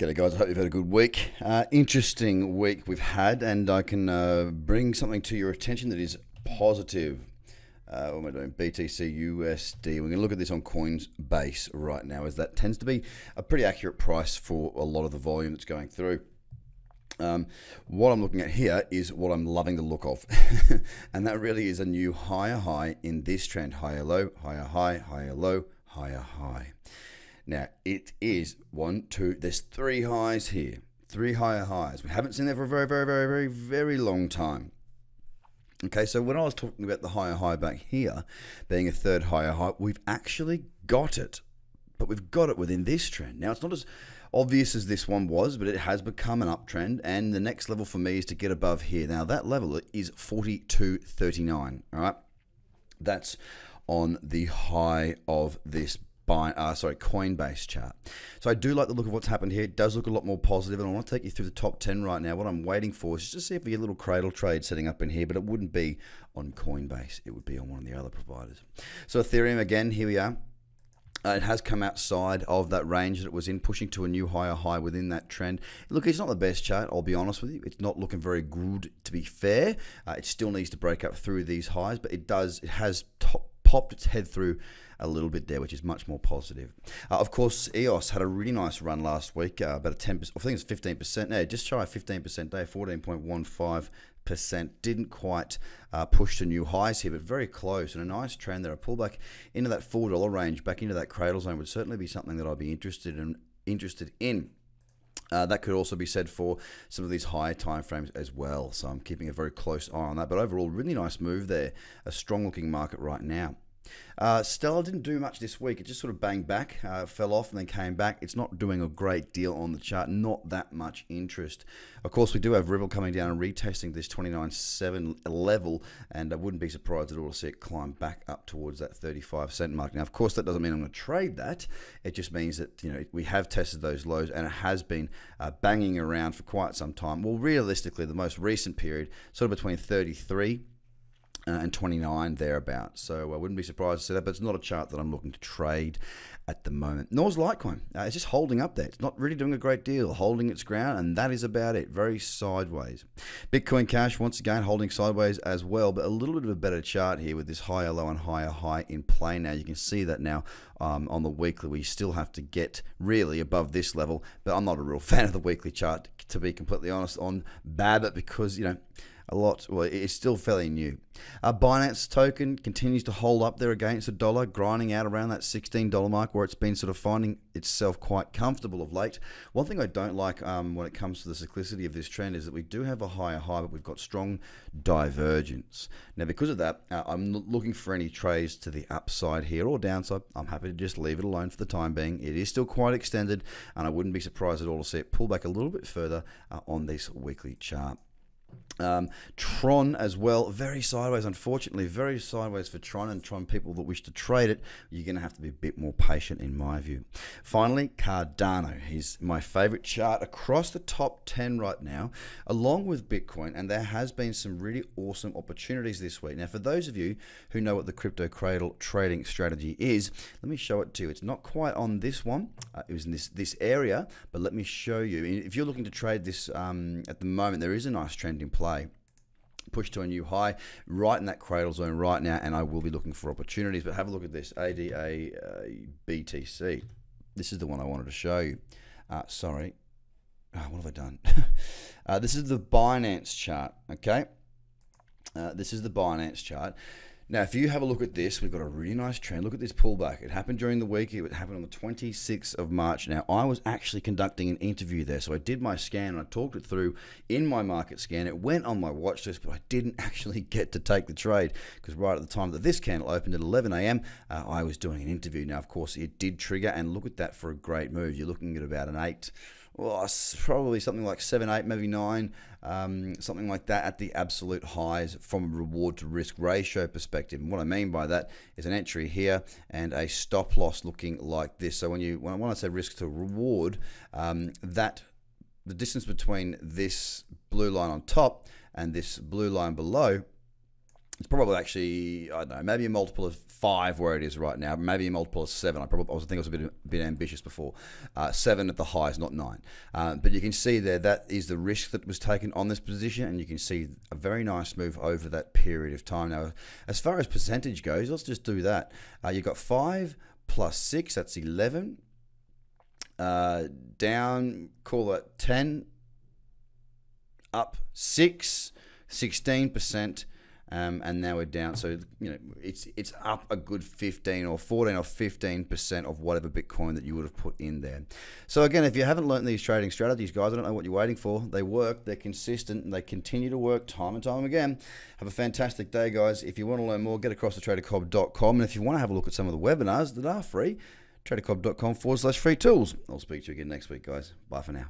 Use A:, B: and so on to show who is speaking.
A: G'day guys, I hope you've had a good week. Interesting week we've had, and I can bring something to your attention that is positive. What am I doing? BTC USD. We're going to look at this on Coinbase right now, as that tends to be a pretty accurate price for a lot of the volume that's going through. What I'm looking at here is what I'm loving the look of, and that really is a new higher high in this trend. Higher low, higher high, higher low, higher high. Now, it is there's three highs here, three higher highs. We haven't seen that for a very long time. Okay, so when I was talking about the higher high back here being a third higher high, we've actually got it, but we've got it within this trend. Now, it's not as obvious as this one was, but it has become an uptrend, and the next level for me is to get above here. Now, that level is 42.39, all right? That's on the high of this Coinbase chart. So I do like the look of what's happened here. It does look a lot more positive, and I want to take you through the top 10 right now. What I'm waiting for is just to see if we get a little cradle trade setting up in here, but it wouldn't be on Coinbase. It would be on one of the other providers. So Ethereum, again, here we are. It has come outside of that range that it was in, pushing to a new higher high within that trend. Look, it's not the best chart, I'll be honest with you. It's not looking very good, to be fair. It still needs to break up through these highs, but it has popped its head through a little bit there, which is much more positive. Of course, EOS had a really nice run last week, about a 10%, I think it's 15%, no, just shy of 15% day, 14.15%. Didn't quite push to new highs here, but very close, and a nice trend there. A pullback into that $4 range, back into that cradle zone would certainly be something that I'd be interested in. That could also be said for some of these higher time frames as well, so I'm keeping a very close eye on that. But overall, really nice move there. A strong looking market right now. Stellar didn't do much this week. It just sort of banged back, fell off and then came back. It's not doing a great deal on the chart, not that much interest. Of course, we do have Ripple coming down and retesting this 29.7 level, and I wouldn't be surprised at all to see it climb back up towards that 35-cent mark. Now, of course, that doesn't mean I'm going to trade that. It just means that, you know, we have tested those lows, and it has been banging around for quite some time. Well, realistically, the most recent period, sort of between 33 and 29 thereabouts. So I wouldn't be surprised to see that, but it's not a chart that I'm looking to trade at the moment. Nor is Litecoin. It's just holding up there. It's not really doing a great deal, holding its ground, and that is about it. Very sideways. Bitcoin Cash, once again, holding sideways as well, but a little bit of a better chart here with this higher low and higher high in play now. You can see that now on the weekly. We still have to get really above this level, but I'm not a real fan of the weekly chart, to be completely honest, on BABIT, because, you know, it's still fairly new. Binance token continues to hold up there against the dollar, grinding out around that $16 mark, where it's been sort of finding itself quite comfortable of late. One thing I don't like when it comes to the cyclicity of this trend is that we do have a higher high, but we've got strong divergence. Now, because of that, I'm not looking for any trades to the upside here or downside. I'm happy to just leave it alone for the time being. It is still quite extended, and I wouldn't be surprised at all to see it pull back a little bit further on this weekly chart. Tron as well, very sideways, unfortunately, very sideways for Tron, and Tron people that wish to trade it, you're going to have to be a bit more patient in my view. Finally, Cardano. He's my favorite chart across the top 10 right now, along with Bitcoin, and there has been some really awesome opportunities this week. Now, for those of you who know what the crypto cradle trading strategy is, let me show it to you. It's not quite on this one. It was in this area, but let me show you. If you're looking to trade this at the moment, there is a nice trend in play. Push to a new high right in that cradle zone right now, and I will be looking for opportunities. But have a look at this ADA BTC. This is the one I wanted to show you. Sorry, what have I done? This is the Binance chart. Okay, this is the Binance chart. Now, if you have a look at this, we've got a really nice trend. Look at this pullback. It happened during the week. It happened on the 26th of March. Now, I was actually conducting an interview there, so I did my scan, and I talked it through in my market scan. It went on my watch list, but I didn't actually get to take the trade, because right at the time that this candle opened at 11 a.m., I was doing an interview. Now, of course, it did trigger, and look at that for a great move. You're looking at about an 8. Well, probably something like 7, 8, maybe 9, something like that at the absolute highs from a reward to risk ratio perspective. And what I mean by that is an entry here and a stop loss looking like this. So when I say risk to reward, the distance between this blue line on top and this blue line below It's probably actually, I don't know, maybe a multiple of 5 where it is right now, maybe a multiple of 7. I think I was a bit ambitious before. 7 at the highs, not 9. But you can see there, that is the risk that was taken on this position, and you can see a very nice move over that period of time. Now, as far as percentage goes, let's just do that. You've got 5 plus 6, that's 11. Down, call it 10. Up 6, 16%. And now we're down, so it's up a good 15 or 14 or 15% of whatever Bitcoin that you would have put in there. So again, if you haven't learned these trading strategies, guys, I don't know what you're waiting for. They work, they're consistent, and they continue to work time and time again. Have a fantastic day, guys. If you want to learn more, get across to tradercobb.com, and if you want to have a look at some of the webinars that are free, tradercobb.com/free tools. I'll speak to you again next week, guys. Bye for now.